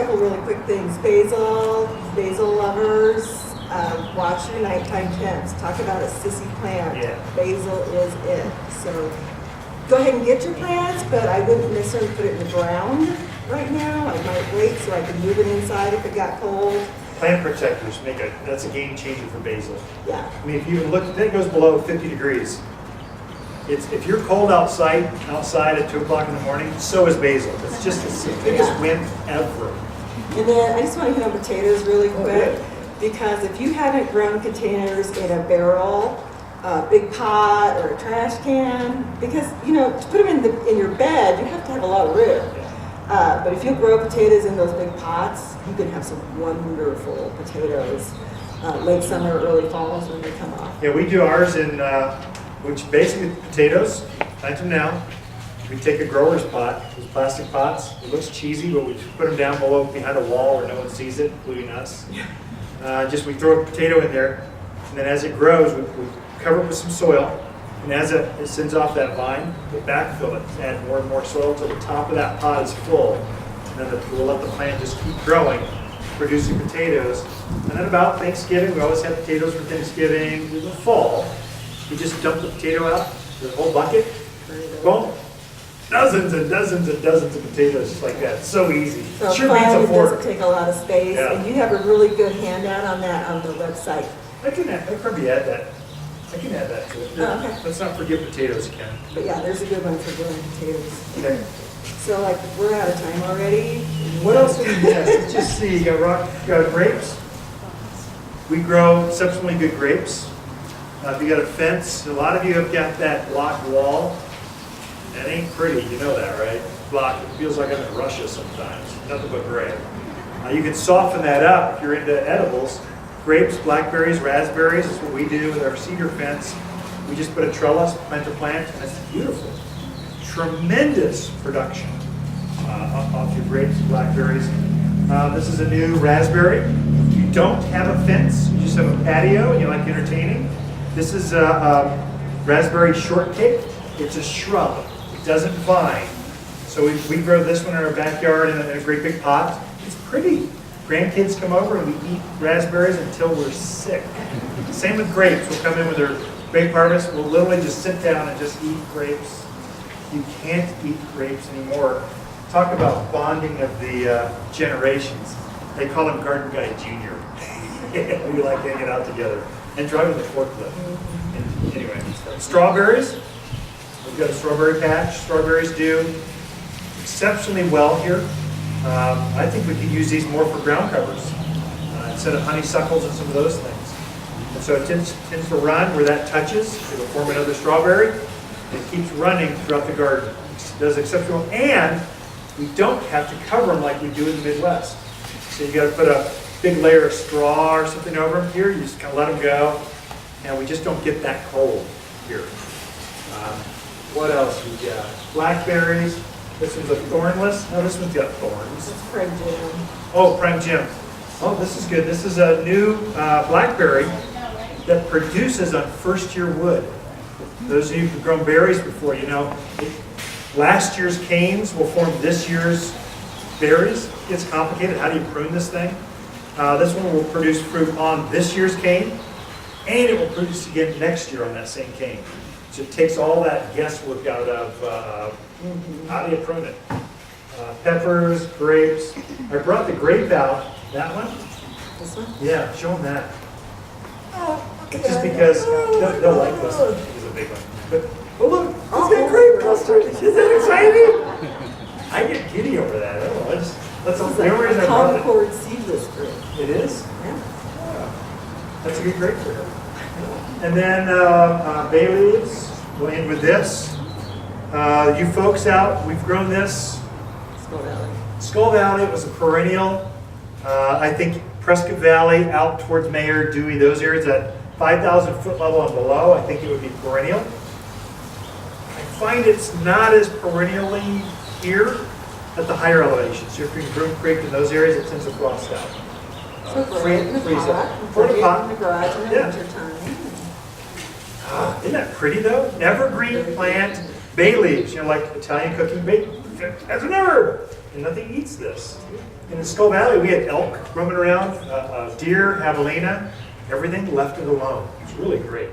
Couple really quick things. Basil lovers, watch your nighttime temps. Talk about a sissy plant. Yeah. Basil is it. So go ahead and get your plants, but I wouldn't necessarily put it in the ground right now. I might wait so I can move it inside if it got cold. Plant protectors that's a game changer for basil. Yeah. I mean, if you look, it goes below 50 degrees. If you're cold outside at 2 o'clock in the morning, so is basil. It's just the biggest win ever. And then I just want to hit on potatoes really quick, Okay. because if you haven't grown containers in a barrel, a big pot, or a trash can, because to put them in your bed, you have to have a lot of room. But if you grow potatoes in those big pots, you can have some wonderful potatoes late summer, early fall is when they come off. Yeah, we do ours in, which basically potatoes, plant them now. We take a grower's pot, those plastic pots. It looks cheesy, but we just put them down below behind a wall where no one sees it, including us. We throw a potato in there, and then as it grows, we cover it with some soil. And as it sends off that vine, we backfill it, add more and more soil until the top of that pot is full. And then we'll let the plant just keep growing, producing potatoes. And then about Thanksgiving, we always have potatoes for Thanksgiving. In the fall, we just dump the potato out, the whole bucket, boom. Dozens and dozens and dozens of potatoes just like that. So easy. So Sure beats a it fork. doesn't take a lot of space, and you have a really good handout on that on the website. I can probably add that. I can add that to it. Oh, okay. Let's not forget potatoes, Ken. But yeah, there's a good one for growing potatoes. Okay. So we're out of time already. What else do we have? Let's just see. You got grapes. We grow exceptionally good grapes. If you got a fence, a lot of you have got that block wall. That ain't pretty, you know that, right? Block, it feels like I'm in Russia sometimes. Nothing but gray. You can soften that up if you're into edibles. Grapes, blackberries, raspberries is what we do with our cedar fence. We just put a trellis, plant a plant, and it's beautiful. Tremendous production off your grapes and blackberries. This is a new raspberry. If you don't have a fence, you just have a patio and you like entertaining. This is a raspberry shortcake. It's a shrub. It doesn't vine. So we grow this one in our backyard in a great big pot. It's pretty. Grandkids come over and we eat raspberries until we're sick. Same with grapes. We'll come in with our grape harvest. We'll literally just sit down and just eat grapes. You can't eat grapes anymore. Talk about bonding of the generations. They call him Garden Guy Jr. We like hanging out together and driving the forklift. And anyway, strawberries. We've got a strawberry patch. Strawberries do exceptionally well here. I think we could use these more for ground covers instead of honeysuckles and some of those things. And so it tends to run where that touches. It'll form another strawberry. It keeps running throughout the garden. It does exceptional, and we don't have to cover them like we do in the Midwest. So you got to put a big layer of straw or something over them. Here, you just kind of let them go, and we just don't get that cold here. What else we got? Blackberries. This one's a thornless. No, this one's got thorns. It's Prime Jam. Oh, Prime Jim. Oh, this is good. This is a new blackberry that produces on first-year wood. Those of you who've grown berries before, you know, last year's canes will form this year's berries. It gets complicated. How do you prune this thing? This one will produce fruit on this year's cane, and it will produce again next year on that same cane. So it takes all that guesswork out of how do you prune it. Peppers, grapes. I brought the grape out. That one? This one? Yeah, show them that. Oh, okay. Just because they'll like this. It's a big one. But, oh look, it's got grape custard. Is that exciting? I get giddy over that. I don't know. That's the only reason I brought it. Concord seedless grape. It is? Yeah. That's a good grape for her. And then bay leaves. We'll end with this. You folks out, we've grown this. Skull Valley. Skull Valley was a perennial. I think Prescott Valley out towards Mayor, Dewey, those areas at 5,000 foot level and below, I think it would be perennial. I find it's not as perennially here at the higher elevations. So if you're in Groom Creek in those areas, it tends to frost out. So great in the pot. For the pot. In the garage in the winter time. Isn't that pretty though? Evergreen plant, bay leaves, you know, like Italian cooking bait, as an herb. and nothing eats this. And in Skull Valley, we had elk roaming around, deer, javelina, everything left it alone. It's really great.